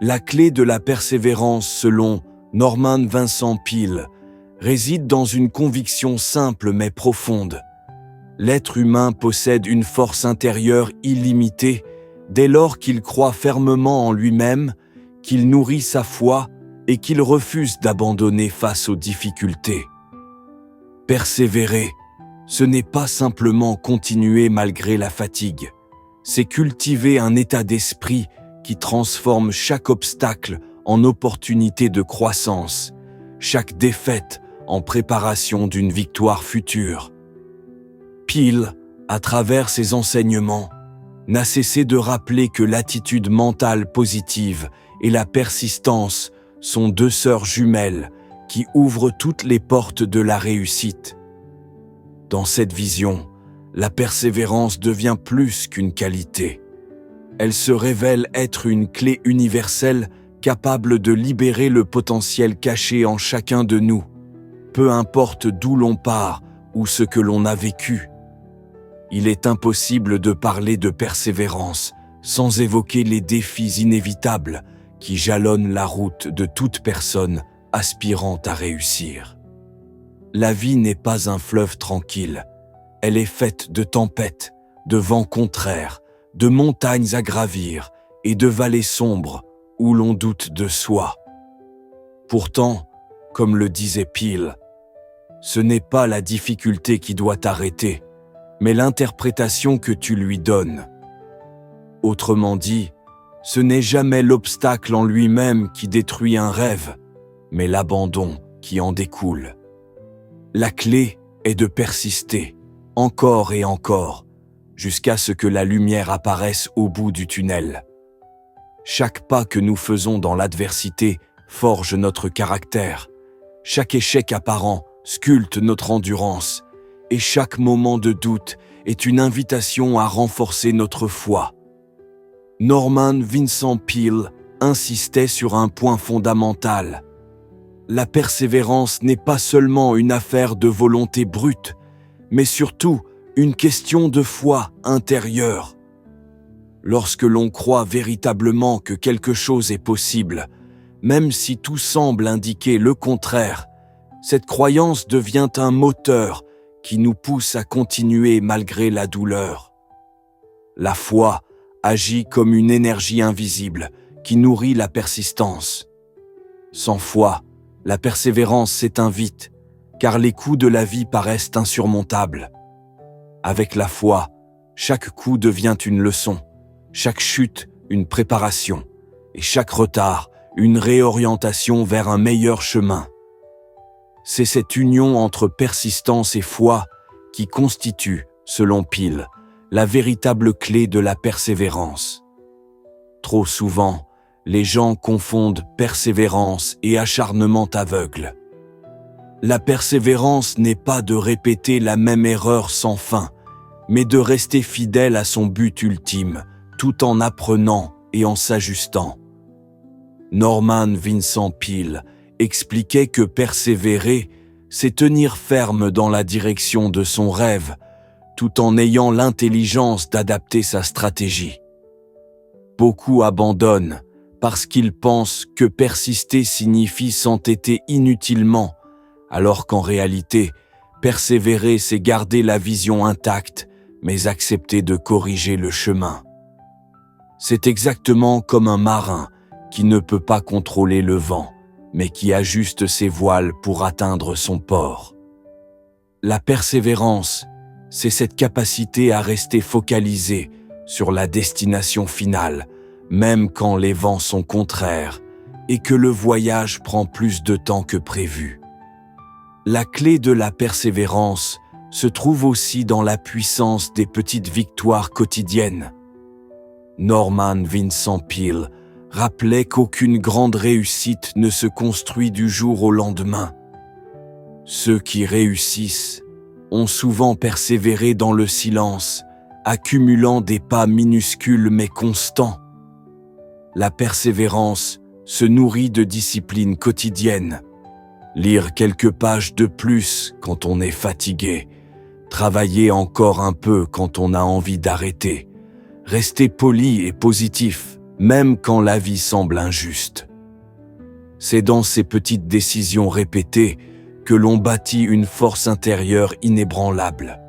La clé de la persévérance, selon Norman Vincent Peale, réside dans une conviction simple mais profonde. L'être humain possède une force intérieure illimitée dès lors qu'il croit fermement en lui-même, qu'il nourrit sa foi et qu'il refuse d'abandonner face aux difficultés. Persévérer, ce n'est pas simplement continuer malgré la fatigue, c'est cultiver un état d'esprit qui transforme chaque obstacle en opportunité de croissance, chaque défaite en préparation d'une victoire future. Peale, à travers ses enseignements, n'a cessé de rappeler que l'attitude mentale positive et la persistance sont deux sœurs jumelles qui ouvrent toutes les portes de la réussite. Dans cette vision, la persévérance devient plus qu'une qualité. Elle se révèle être une clé universelle capable de libérer le potentiel caché en chacun de nous, peu importe d'où l'on part ou ce que l'on a vécu. Il est impossible de parler de persévérance sans évoquer les défis inévitables qui jalonnent la route de toute personne aspirant à réussir. La vie n'est pas un fleuve tranquille, elle est faite de tempêtes, de vents contraires, de montagnes à gravir et de vallées sombres où l'on doute de soi. Pourtant, comme le disait Peale, ce n'est pas la difficulté qui doit t'arrêter, mais l'interprétation que tu lui donnes. Autrement dit, ce n'est jamais l'obstacle en lui-même qui détruit un rêve, mais l'abandon qui en découle. La clé est de persister, encore et encore, jusqu'à ce que la lumière apparaisse au bout du tunnel. Chaque pas que nous faisons dans l'adversité forge notre caractère. Chaque échec apparent sculpte notre endurance, et chaque moment de doute est une invitation à renforcer notre foi. Norman Vincent Peale insistait sur un point fondamental. La persévérance n'est pas seulement une affaire de volonté brute, mais surtout une question de foi intérieure. Lorsque l'on croit véritablement que quelque chose est possible, même si tout semble indiquer le contraire, cette croyance devient un moteur qui nous pousse à continuer malgré la douleur. La foi agit comme une énergie invisible qui nourrit la persistance. Sans foi, la persévérance s'éteint vite, car les coups de la vie paraissent insurmontables. Avec la foi, chaque coup devient une leçon, chaque chute une préparation, et chaque retard une réorientation vers un meilleur chemin. C'est cette union entre persistance et foi qui constitue, selon Peale, la véritable clé de la persévérance. Trop souvent, les gens confondent persévérance et acharnement aveugle. La persévérance n'est pas de répéter la même erreur sans fin, mais de rester fidèle à son but ultime, tout en apprenant et en s'ajustant. Norman Vincent Peale expliquait que persévérer, c'est tenir ferme dans la direction de son rêve, tout en ayant l'intelligence d'adapter sa stratégie. Beaucoup abandonnent parce qu'ils pensent que persister signifie s'entêter inutilement, alors qu'en réalité, persévérer, c'est garder la vision intacte, mais accepter de corriger le chemin. C'est exactement comme un marin qui ne peut pas contrôler le vent, mais qui ajuste ses voiles pour atteindre son port. La persévérance, c'est cette capacité à rester focalisé sur la destination finale, même quand les vents sont contraires et que le voyage prend plus de temps que prévu. La clé de la persévérance se trouve aussi dans la puissance des petites victoires quotidiennes. Norman Vincent Peale rappelait qu'aucune grande réussite ne se construit du jour au lendemain. Ceux qui réussissent ont souvent persévéré dans le silence, accumulant des pas minuscules mais constants. La persévérance se nourrit de discipline quotidienne. Lire quelques pages de plus quand on est fatigué, travailler encore un peu quand on a envie d'arrêter, rester poli et positif même quand la vie semble injuste. C'est dans ces petites décisions répétées que l'on bâtit une force intérieure inébranlable.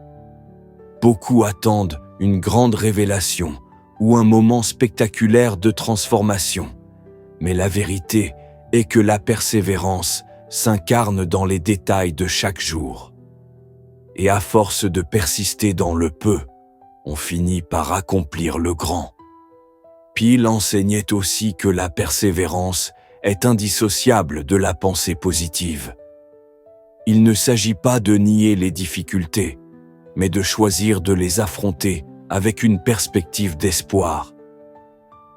Beaucoup attendent une grande révélation ou un moment spectaculaire de transformation, mais la vérité est que la persévérance s'incarne dans les détails de chaque jour. Et à force de persister dans le peu, on finit par accomplir le grand. Peele enseignait aussi que la persévérance est indissociable de la pensée positive. Il ne s'agit pas de nier les difficultés, mais de choisir de les affronter avec une perspective d'espoir.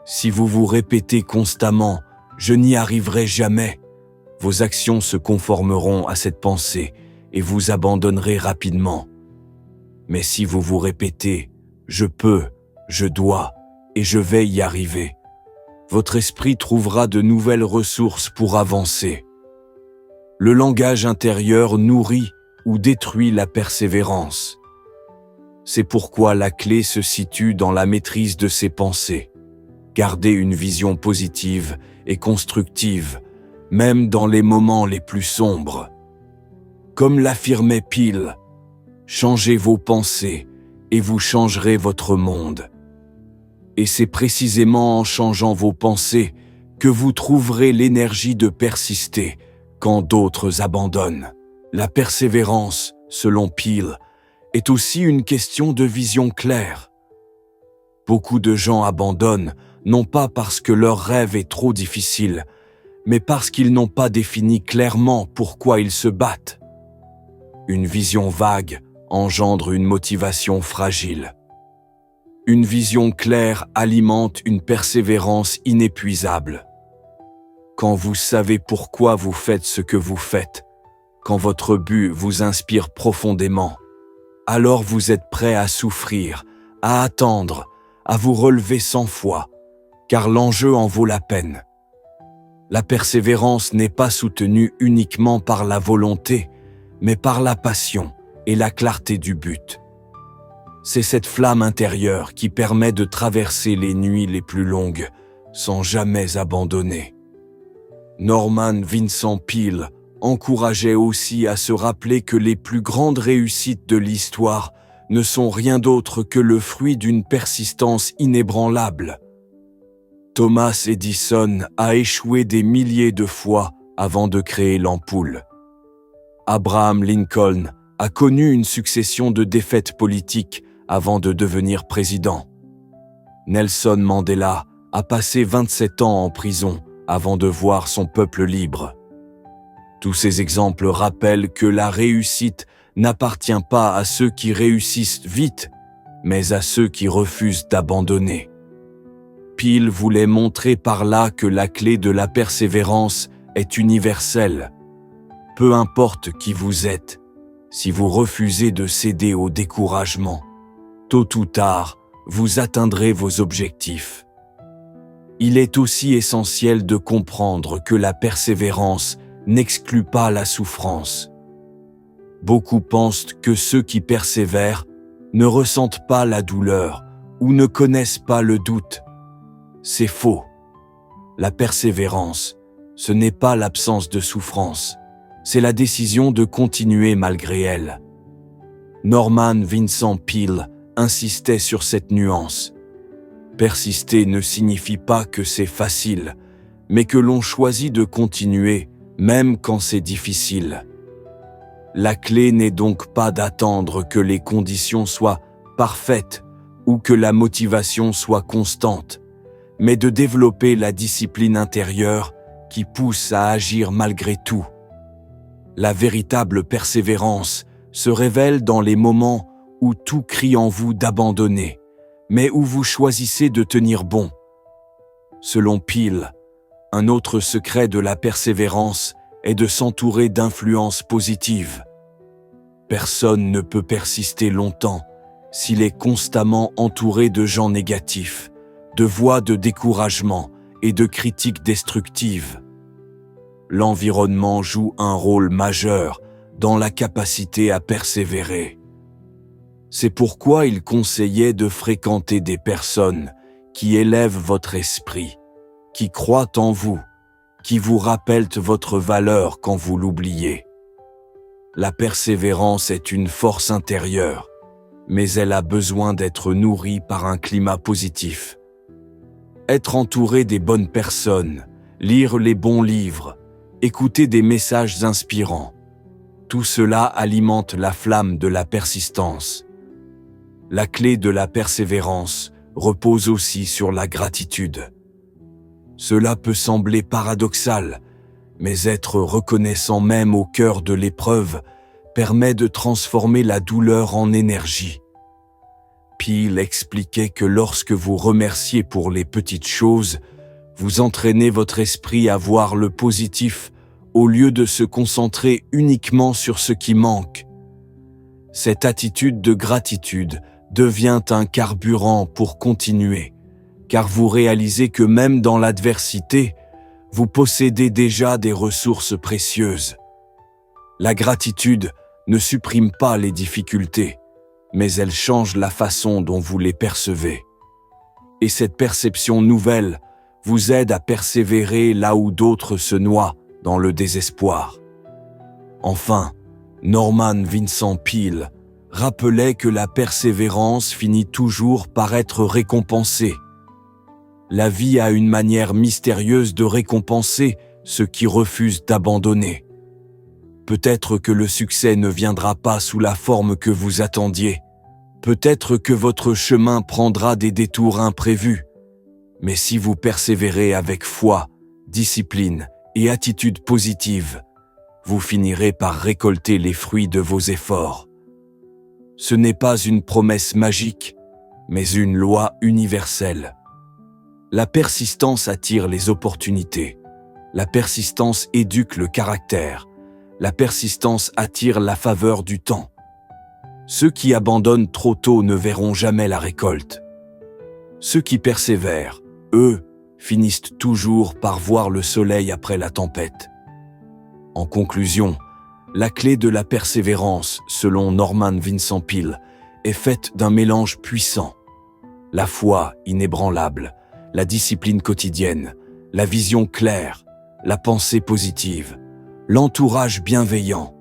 Si vous vous répétez constamment « je n'y arriverai jamais », vos actions se conformeront à cette pensée et vous abandonnerez rapidement. Mais si vous vous répétez « je peux, je dois et je vais y arriver », votre esprit trouvera de nouvelles ressources pour avancer. Le langage intérieur nourrit ou détruit la persévérance. C'est pourquoi la clé se situe dans la maîtrise de ses pensées. Gardez une vision positive et constructive, même dans les moments les plus sombres. Comme l'affirmait Peele, changez vos pensées et vous changerez votre monde. Et c'est précisément en changeant vos pensées que vous trouverez l'énergie de persister quand d'autres abandonnent. La persévérance, selon Peele, est aussi une question de vision claire. Beaucoup de gens abandonnent, non pas parce que leur rêve est trop difficile, mais parce qu'ils n'ont pas défini clairement pourquoi ils se battent. Une vision vague engendre une motivation fragile. Une vision claire alimente une persévérance inépuisable. Quand vous savez pourquoi vous faites ce que vous faites, quand votre but vous inspire profondément, alors vous êtes prêt à souffrir, à attendre, à vous relever 100 fois, car l'enjeu en vaut la peine. La persévérance n'est pas soutenue uniquement par la volonté, mais par la passion et la clarté du but. C'est cette flamme intérieure qui permet de traverser les nuits les plus longues sans jamais abandonner. Norman Vincent Peale encourageait aussi à se rappeler que les plus grandes réussites de l'histoire ne sont rien d'autre que le fruit d'une persistance inébranlable. Thomas Edison a échoué des milliers de fois avant de créer l'ampoule. Abraham Lincoln a connu une succession de défaites politiques avant de devenir président. Nelson Mandela a passé 27 ans en prison avant de voir son peuple libre. Tous ces exemples rappellent que la réussite n'appartient pas à ceux qui réussissent vite, mais à ceux qui refusent d'abandonner. Peele voulait montrer par là que la clé de la persévérance est universelle. Peu importe qui vous êtes, si vous refusez de céder au découragement, tôt ou tard, vous atteindrez vos objectifs. Il est aussi essentiel de comprendre que la persévérance n'exclut pas la souffrance. Beaucoup pensent que ceux qui persévèrent ne ressentent pas la douleur ou ne connaissent pas le doute. C'est faux. La persévérance, ce n'est pas l'absence de souffrance, c'est la décision de continuer malgré elle. Norman Vincent Peale insistait sur cette nuance. Persister ne signifie pas que c'est facile, mais que l'on choisit de continuer, même quand c'est difficile. La clé n'est donc pas d'attendre que les conditions soient parfaites ou que la motivation soit constante, mais de développer la discipline intérieure qui pousse à agir malgré tout. La véritable persévérance se révèle dans les moments où tout crie en vous d'abandonner, mais où vous choisissez de tenir bon. Selon Peale, un autre secret de la persévérance est de s'entourer d'influences positives. Personne ne peut persister longtemps s'il est constamment entouré de gens négatifs, de voix de découragement et de critiques destructives. L'environnement joue un rôle majeur dans la capacité à persévérer. C'est pourquoi il conseillait de fréquenter des personnes qui élèvent votre esprit, qui croient en vous, qui vous rappellent votre valeur quand vous l'oubliez. La persévérance est une force intérieure, mais elle a besoin d'être nourrie par un climat positif. Être entouré des bonnes personnes, lire les bons livres, écouter des messages inspirants, tout cela alimente la flamme de la persistance. La clé de la persévérance repose aussi sur la gratitude. Cela peut sembler paradoxal, mais être reconnaissant même au cœur de l'épreuve permet de transformer la douleur en énergie. Peele expliquait que lorsque vous remerciez pour les petites choses, vous entraînez votre esprit à voir le positif au lieu de se concentrer uniquement sur ce qui manque. Cette attitude de gratitude devient un carburant pour continuer, car vous réalisez que même dans l'adversité, vous possédez déjà des ressources précieuses. La gratitude ne supprime pas les difficultés, mais elle change la façon dont vous les percevez. Et cette perception nouvelle vous aide à persévérer là où d'autres se noient dans le désespoir. Enfin, Norman Vincent Peale rappelait que la persévérance finit toujours par être récompensée. La vie a une manière mystérieuse de récompenser ceux qui refusent d'abandonner. Peut-être que le succès ne viendra pas sous la forme que vous attendiez. Peut-être que votre chemin prendra des détours imprévus. Mais si vous persévérez avec foi, discipline et attitude positive, vous finirez par récolter les fruits de vos efforts. Ce n'est pas une promesse magique, mais une loi universelle. La persistance attire les opportunités. La persistance éduque le caractère. La persistance attire la faveur du temps. Ceux qui abandonnent trop tôt ne verront jamais la récolte. Ceux qui persévèrent, eux, finissent toujours par voir le soleil après la tempête. En conclusion, la clé de la persévérance, selon Norman Vincent Peale, est faite d'un mélange puissant. La foi inébranlable, la discipline quotidienne, la vision claire, la pensée positive, l'entourage bienveillant,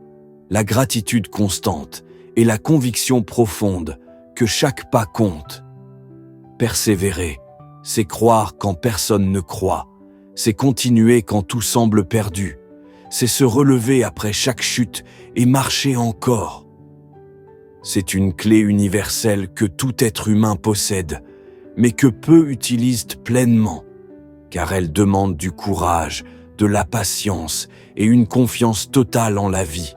la gratitude constante et la conviction profonde que chaque pas compte. Persévérer, c'est croire quand personne ne croit, c'est continuer quand tout semble perdu, c'est se relever après chaque chute et marcher encore. C'est une clé universelle que tout être humain possède, mais que peu utilisent pleinement, car elle demande du courage, de la patience et une confiance totale en la vie.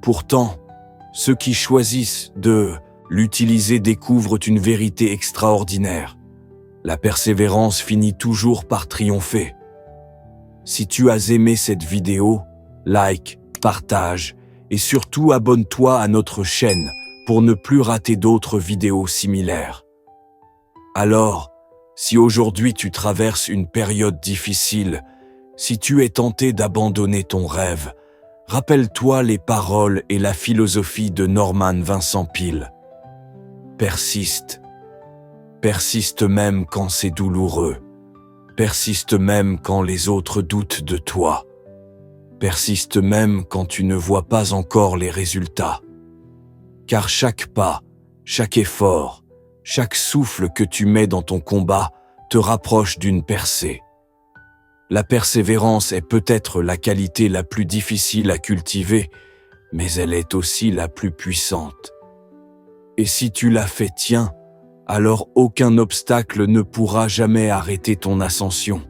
Pourtant, ceux qui choisissent de l'utiliser découvrent une vérité extraordinaire. La persévérance finit toujours par triompher. Si tu as aimé cette vidéo, like, partage et surtout abonne-toi à notre chaîne pour ne plus rater d'autres vidéos similaires. Alors, si aujourd'hui tu traverses une période difficile, si tu es tenté d'abandonner ton rêve, rappelle-toi les paroles et la philosophie de Norman Vincent Peale. Persiste. Persiste même quand c'est douloureux. Persiste même quand les autres doutent de toi. Persiste même quand tu ne vois pas encore les résultats. Car chaque pas, chaque effort, chaque souffle que tu mets dans ton combat te rapproche d'une percée. La persévérance est peut-être la qualité la plus difficile à cultiver, mais elle est aussi la plus puissante. Et si tu la fais tien, alors aucun obstacle ne pourra jamais arrêter ton ascension.